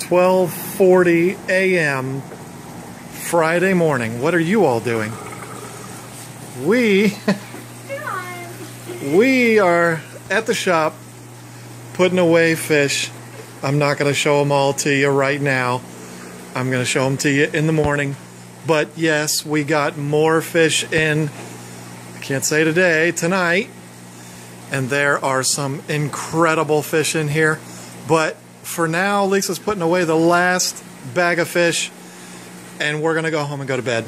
12:40 a.m. Friday morning. What are you all doing? We are at the shop putting away fish. I'm not going to show them all to you right now. I'm going to show them to you in the morning. But yes, we got more fish in. I can't say today, tonight. And there are some incredible fish in here. But for now, Lisa's putting away the last bag of fish, and we're gonna go home and go to bed.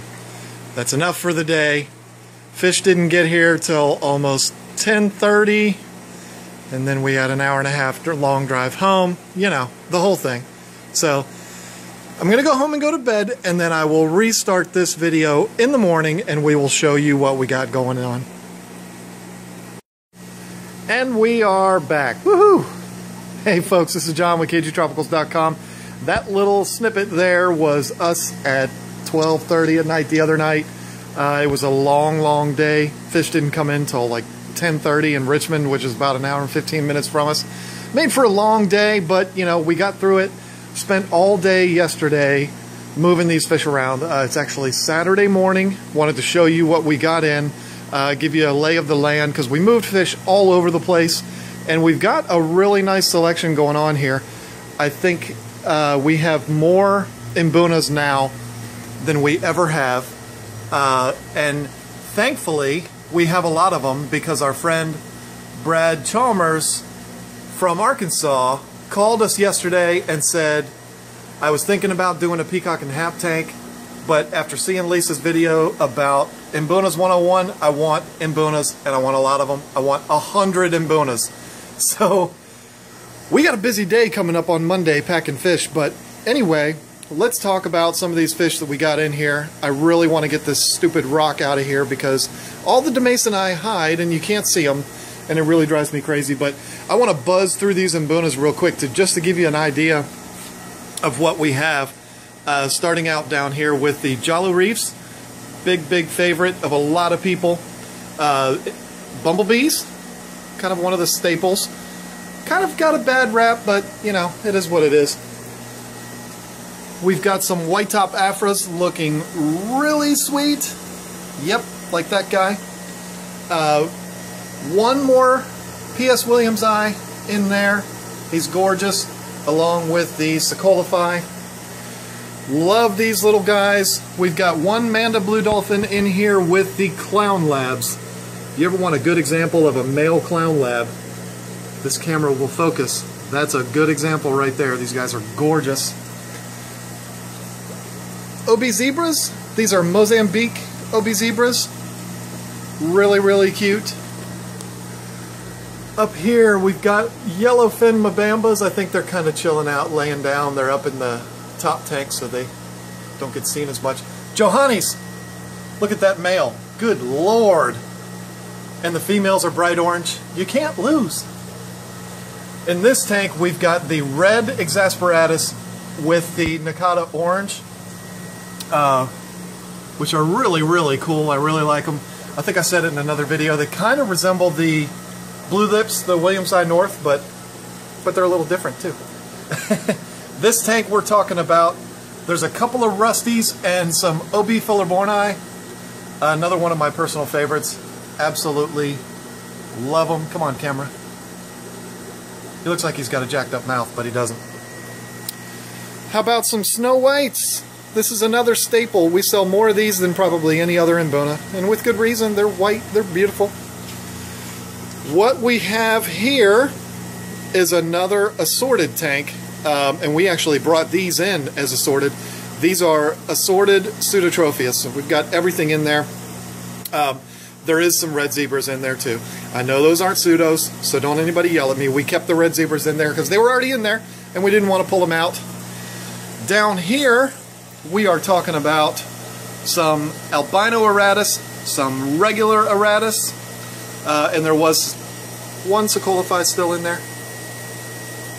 That's enough for the day. Fish didn't get here till almost 10:30, and then we had an hour and a half long drive home. You know, the whole thing. So I'm gonna go home and go to bed, and then I will restart this video in the morning, and we will show you what we got going on. And we are back. Woohoo! Hey folks, this is John with KGTropicals.com. That little snippet there was us at 12:30 at night the other night. It was a long day. Fish didn't come in till like 10:30 in Richmond, which is about an hour and 15 minutes from us. Made for a long day, but you know, we got through it. Spent all day yesterday moving these fish around. It's actually Saturday morning. Wanted to show you what we got in, give you a lay of the land, because we moved fish all over the place. And we've got a really nice selection going on here. I think we have more Mbunas now than we ever have. And thankfully, we have a lot of them because our friend Brad Chalmers from Arkansas called us yesterday and said, I was thinking about doing a peacock and hap tank, but after seeing Lisa's video about Mbunas 101, I want Mbunas, and I want a lot of them. I want 100 Mbunas. So we got a busy day coming up on Monday packing fish, but anyway, let's talk about some of these fish that we got in here. I really want to get this stupid rock out of here because all the Demasoni hide and you can't see them, and it really drives me crazy. But I want to buzz through these Mbunas real quick just to give you an idea of what we have. Starting out down here with the Jalu Reefs, big favorite of a lot of people. Bumblebees, kind of one of the staples. Kind of got a bad rap, but you know, it is what it is. We've got some white top Afras looking really sweet. Yep, like that guy. One more P.S. Williams eye in there. He's gorgeous, along with the Cichlids. Love these little guys. We've got one Manda Blue Dolphin in here with the Clown Labs. You ever want a good example of a male clown lab? This camera will focus. That's a good example right there. These guys are gorgeous. OB Zebras. These are Mozambique OB Zebras. Really cute. Up here we've got yellowfin Mbambas. I think they're kind of chilling out, laying down. They're up in the top tank so they don't get seen as much. Johannes. Look at that male. Good Lord. And the females are bright orange. You can't lose. In this tank, we've got the red Exasperatus with the Nakata orange, which are really cool. I really like them. I think I said it in another video. They kind of resemble the Blue Lips, the Williams Eye North, but they're a little different too. This tank we're talking about, there's a couple of Rusties and some OB Fullerborni. Another one of my personal favorites. Absolutely love him. Come on, camera. He looks like he's got a jacked up mouth, but he doesn't. How about some Snow Whites? This is another staple. We sell more of these than probably any other Mbuna, and with good reason. They're white, they're beautiful. What we have here is another assorted tank, and we actually brought these in as assorted. These are assorted Pseudotropheus, so we've got everything in there. There is some red zebras in there too. I know those aren't pseudos, so don't anybody yell at me. We kept the red zebras in there because they were already in there and we didn't want to pull them out. Down here, we are talking about some albino Aratus, some regular Aratus, and there was one Cichlids still in there.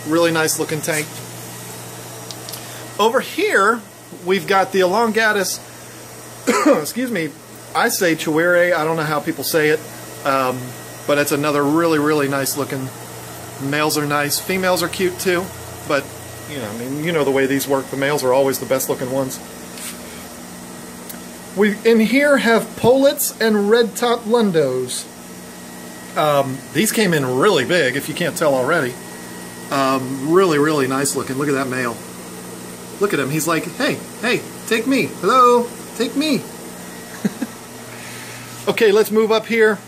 Really nice looking tank. Over here, we've got the Elongatus, excuse me, I say Chihuire, I don't know how people say it, but it's another really nice looking. Males are nice, females are cute too, but you know, I mean, you know the way these work. The males are always the best looking ones. We in here have Polets and red top Lundos. These came in really big, if you can't tell already. Really, really nice looking. Look at that male. Look at him. He's like, hey, hey, take me. Hello, take me. Okay, let's move up here.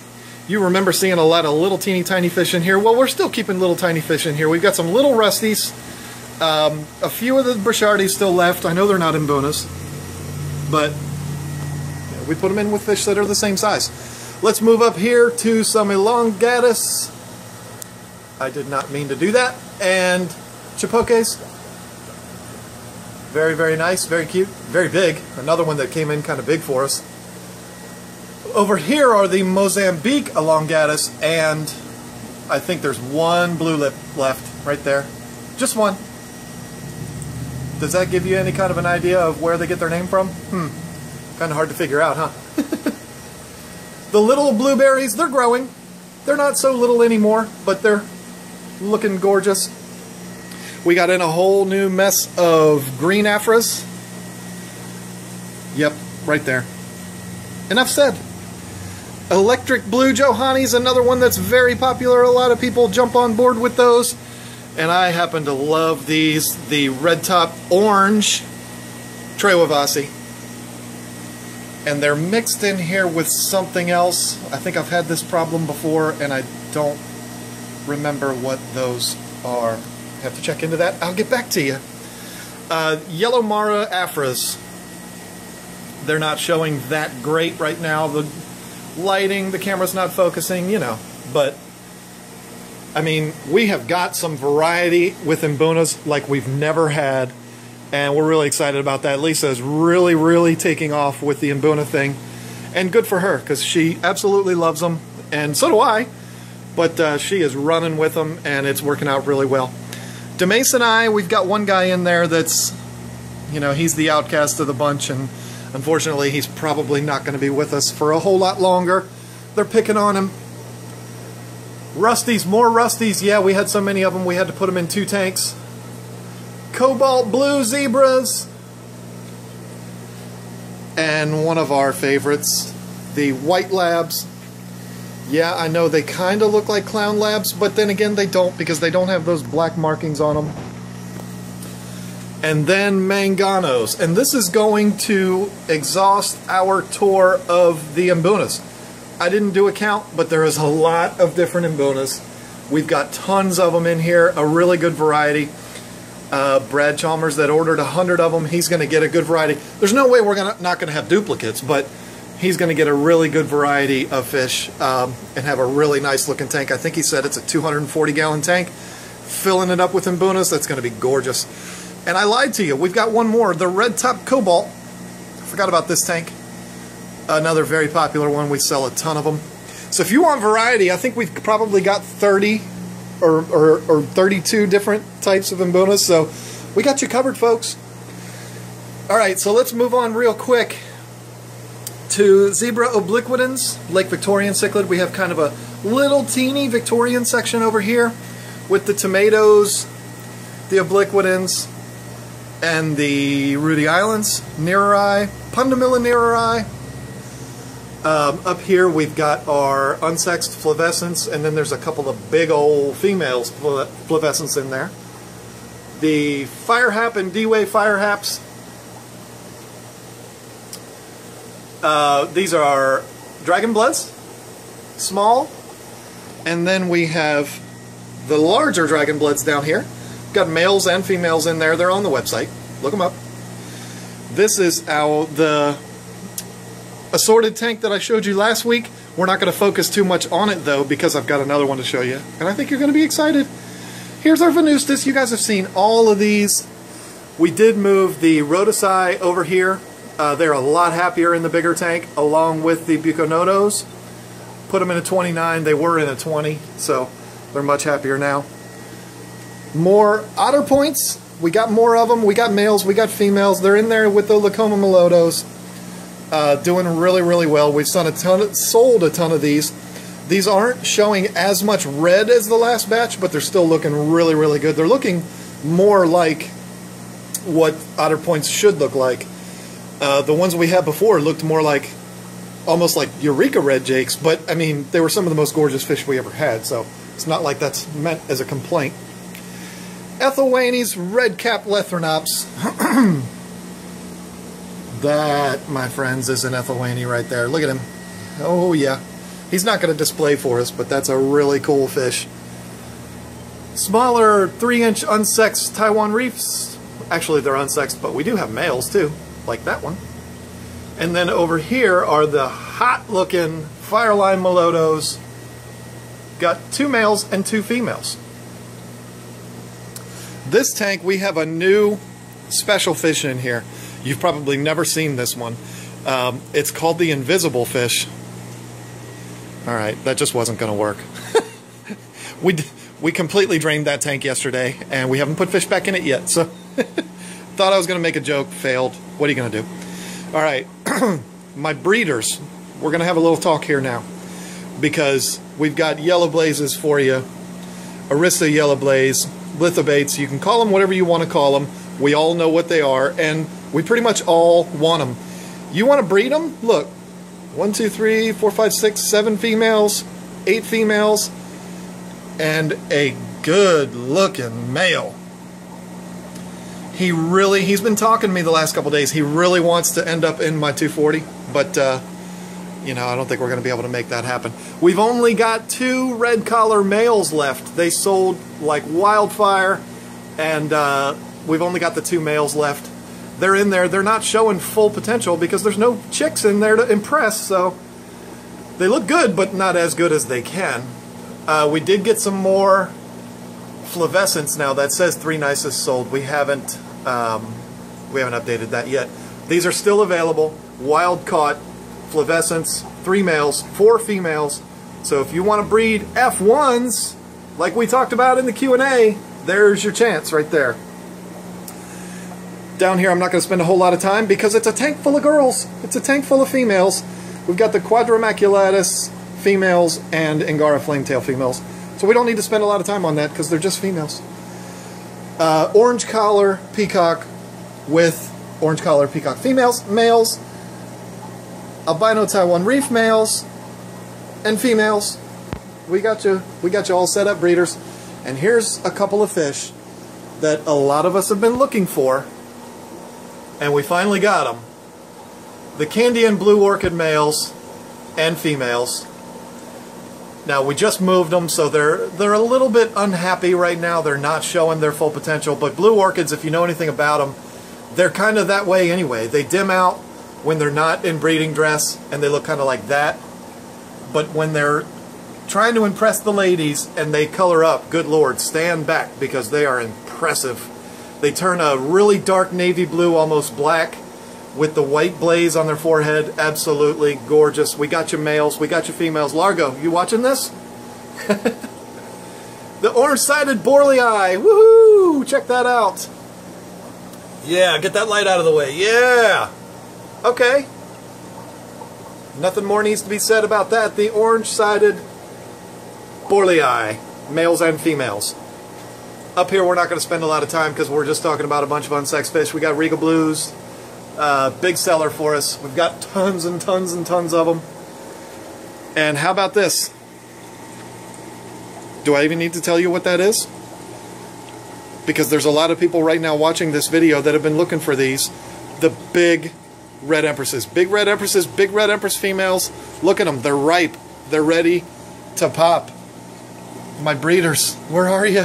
You remember seeing a lot of little teeny tiny fish in here. Well, we're still keeping little tiny fish in here. We've got some little rusties. A few of the Brichardies still left. I know they're not Mbunas, but yeah, we put them in with fish that are the same size. Let's move up here to some elongatus. I did not mean to do that. And chipokes. Very, very nice, very cute, very big. Another one that came in kind of big for us. Over here are the Mozambique elongatus, and I think there's one blue lip left right there. Just one. Does that give you any kind of an idea of where they get their name from? Kind of hard to figure out, huh? The little blueberries, they're growing. They're not so little anymore, but they're looking gorgeous. We got in a whole new mess of green aphras. Yep, right there. Enough said. Electric blue Johannies, another one that's very popular. A lot of people jump on board with those. And I happen to love these. The red top orange Trewavasi. And they're mixed in here with something else. I think I've had this problem before and I don't remember what those are. Have to check into that. I'll get back to you. Yellow Mara aphras. They're not showing that great right now. The lighting, the camera's not focusing, you know. But, I mean, we have got some variety with Mbunas like we've never had. And we're really excited about that. Lisa is really, really taking off with the Mbuna thing. And good for her, because she absolutely loves them. And so do I. But she is running with them, and it's working out really well. Demace and I, we've got one guy in there that's, you know, he's the outcast of the bunch, and unfortunately he's probably not going to be with us for a whole lot longer. They're picking on him. Rusties, more rusties. Yeah, we had so many of them we had to put them in 2 tanks. Cobalt blue zebras. And one of our favorites, the white labs. Yeah, I know they kind of look like clown labs, but then again they don't, because they don't have those black markings on them. And then manganos. And this is going to exhaust our tour of the Mbunas. I didn't do a count, but there is a lot of different Mbunas. We've got tons of them in here, a really good variety. Brad Chalmers that ordered 100 of them, he's going to get a good variety. There's no way we're not going to have duplicates, but he's going to get a really good variety of fish and have a really nice looking tank. I think he said it's a 240-gallon tank. Filling it up with Mbunas, that's going to be gorgeous. And I lied to you, we've got one more, the red top cobalt. I forgot about this tank. Another very popular one, we sell a ton of them. So if you want variety, I think we've probably got 30 or 32 different types of Mbunas, so we got you covered, folks. Alright, so let's move on real quick to Zebra obliquitans, Lake Victorian cichlid. We have kind of a little teeny Victorian section over here with the tomatoes, the obliquitans, and the Rudy Islands, Nereri, Pundamilla nereri. Up here we've got our unsexed flavescents, and then there's a couple of big old females flavescents in there. The fire hap and D-Way fire haps. These are dragon bloods, small, and then we have the larger dragon bloods down here. Got males and females in there. They're on the website. Look them up. This is the assorted tank that I showed you last week. We're not going to focus too much on it though, because I've got another one to show you, and I think you're going to be excited. Here's our Venustus. You guys have seen all of these. We did move the Rhodocii over here. They're a lot happier in the bigger tank, along with the Buconodos. Put them in a 29. They were in a 20, so they're much happier now. More otter points. We got more of them. We got males. We got females. They're in there with the Lacoma Melotos. Doing really, really well. We've sold a ton of these. These aren't showing as much red as the last batch, but they're still looking really, really good. They're looking more like what otter points should look like. The ones we had before looked more like, almost like Eureka red jakes, but I mean, they were some of the most gorgeous fish we ever had, so it's not like that's meant as a complaint. Ethylwanes red-capped Lethrinops. That, my friends, is an Ethylwane right there. Look at him. Oh yeah. He's not going to display for us, but that's a really cool fish. Smaller 3-inch unsexed Taiwan reefs. Actually, they're unsexed, but we do have males too, like that one. And then over here are the hot-looking Fireline Melotos. Got 2 males and 2 females. This tank, we have a new special fish in here. You've probably never seen this one. It's called the invisible fish. All right, that just wasn't going to work. We completely drained that tank yesterday, and we haven't put fish back in it yet. So, thought I was going to make a joke, failed. What are you going to do? All right, my breeders. We're going to have a little talk here now, because we've got yellow blazes for you. Arista yellow blaze, lithobates. You can call them whatever you want to call them. We all know what they are, and we pretty much all want them. You want to breed them? Look, 1, 2, 3, 4, 5, 6, 7 females, 8 females, and a good-looking male. He's been talking to me the last couple days. He really wants to end up in my 240, but you know, I don't think we're going to be able to make that happen. We've only got 2 red collar males left. They sold like wildfire, and we've only got the 2 males left. They're in there. They're not showing full potential because there's no chicks in there to impress, so they look good, but not as good as they can. We did get some more flavescence now. That says 3 nicest sold. We haven't updated that yet. These are still available. Wild caught flavescence, 3 males, 4 females. So if you want to breed F1s, like we talked about in the Q&A, there's your chance right there. Down here I'm not going to spend a whole lot of time because it's a tank full of girls. It's a tank full of females. We've got the Quadrimaculatus females and Angara flametail females. So we don't need to spend a lot of time on that because they're just females. Orange collar peacock with orange collar peacock females, males, albino Taiwan reef males and females. We got you all set up, breeders. And here's a couple of fish that a lot of us have been looking for, and we finally got them. The Candian blue orchid males and females. Now we just moved them, so they're a little bit unhappy right now. They're not showing their full potential, but blue orchids, if you know anything about them, they're kind of that way anyway. They dim out when they're not in breeding dress, and they look kind of like that. But when they're trying to impress the ladies and they color up, good lord, stand back because they are impressive. They turn a really dark navy blue, almost black, with the white blaze on their forehead. Absolutely gorgeous. We got you males, we got you females. Largo, you watching this? The orange-sided Borlei. Woohoo! Check that out. Yeah, get that light out of the way. Yeah! Okay. Nothing more needs to be said about that. The orange-sided Borlei, males and females. Up here we're not going to spend a lot of time because we're just talking about a bunch of unsexed fish. We got Regal Blues, big seller for us. We've got tons and tons and tons of them. And how about this? Do I even need to tell you what that is? Because there's a lot of people right now watching this video that have been looking for these. The big red empresses. Big red empresses, big red empress females. Look at them. They're ripe. They're ready to pop. My breeders, where are you?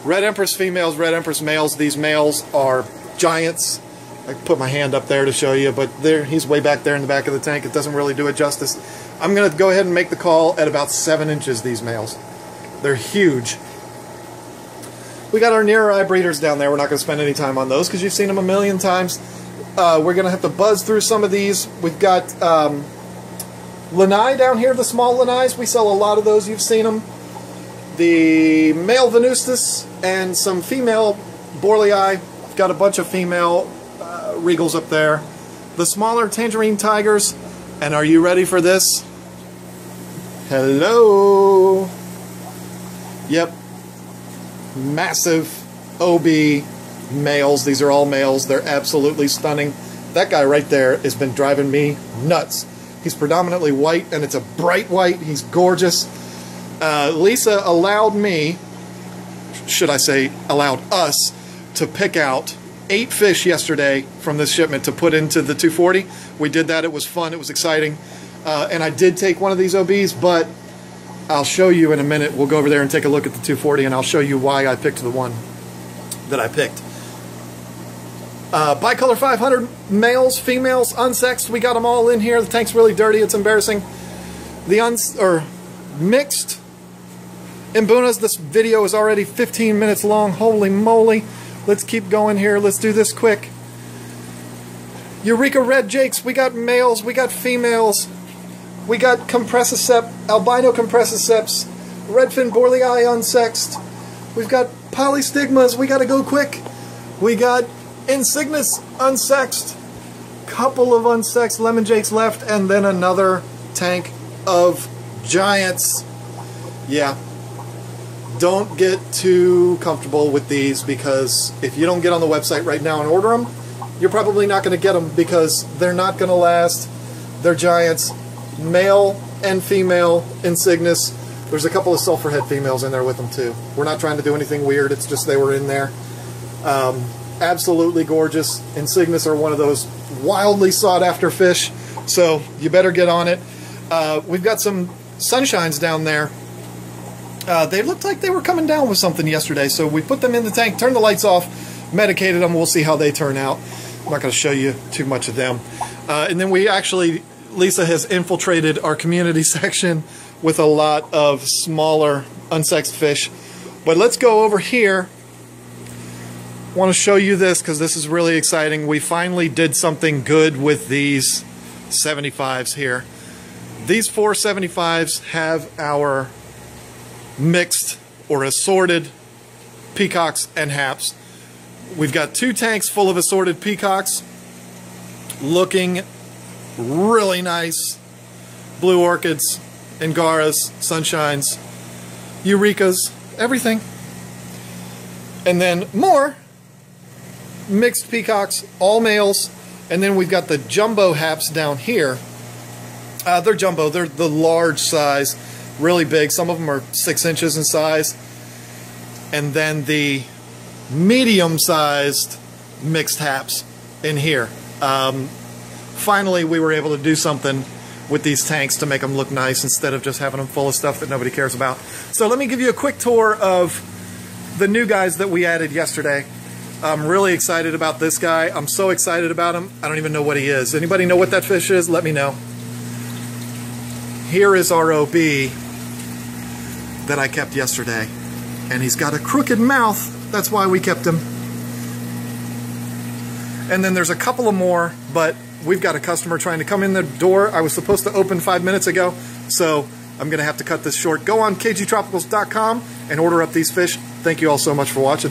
Red empress females, red empress males. These males are giants. I put my hand up there to show you, but he's way back there in the back of the tank. It doesn't really do it justice. I'm going to go ahead and make the call at about 7 inches, these males. They're huge. We got our nearer eye breeders down there. We're not going to spend any time on those because you've seen them a million times. We're going to have to buzz through some of these. We've got lanai down here, the small lanais. We sell a lot of those. You've seen them. The male venustus and some female Borlei. We've got a bunch of female regals up there. The smaller tangerine tigers. And are you ready for this? Hello. Yep. Massive OB males. These are all males. They're absolutely stunning. That guy right there has been driving me nuts. He's predominantly white, and it's a bright white. He's gorgeous. Lisa allowed me, should I say, allowed us to pick out 8 fish yesterday from this shipment to put into the 240. We did that. It was fun. It was exciting. And I did take one of these OBs, but I'll show you in a minute. We'll go over there and take a look at the 240, and I'll show you why I picked the one that I picked. Bicolor 500 males, females, unsexed. We got them all in here. The tank's really dirty. It's embarrassing. The mixed Mbunas. This video is already 15 minutes long. Holy moly. Let's keep going here. Let's do this quick. Eureka red jakes. We got males. We got females. We got compressiceps, albino compressiceps, redfin borlei unsexed. We've got polystigmas. We got to go quick. We got insignis unsexed. Couple of unsexed lemon jakes left, and then another tank of giants. Yeah. Don't get too comfortable with these, because if you don't get on the website right now and order them, you're probably not going to get them, because they're not going to last. They're giants. Male and female insignis. There's a couple of sulfurhead females in there with them too. We're not trying to do anything weird. It's just they were in there. Absolutely gorgeous. Insignis are one of those wildly sought after fish, so you better get on it. We've got some sunshines down there. They looked like they were coming down with something yesterday, so we put them in the tank, turned the lights off, medicated them. We'll see how they turn out. I'm not going to show you too much of them. And then we actually, Lisa has infiltrated our community section with a lot of smaller unsexed fish. But let's go over here. I want to show you this because this is really exciting. We finally did something good with these 75s here. These 4 75s have our mixed or assorted peacocks and haps. We've got 2 tanks full of assorted peacocks, looking really nice. Blue orchids, angaras, sunshines, eurekas, everything. And then more mixed peacocks, all males. And then we've got the jumbo haps down here. They're jumbo. They're the large size, really big. Some of them are 6 inches in size. And then the medium-sized mixed haps in here. Finally, we were able to do something with these tanks to make them look nice instead of just having them full of stuff that nobody cares about. So let me give you a quick tour of the new guys that we added yesterday. I'm really excited about this guy. I'm so excited about him, I don't even know what he is. Anybody know what that fish is? Let me know. Here is our OB that I kept yesterday. And he's got a crooked mouth. That's why we kept him. And then there's a couple of more, but we've got a customer trying to come in the door. I was supposed to open 5 minutes ago, so I'm going to have to cut this short. Go on KGTropicals.com and order up these fish. Thank you all so much for watching.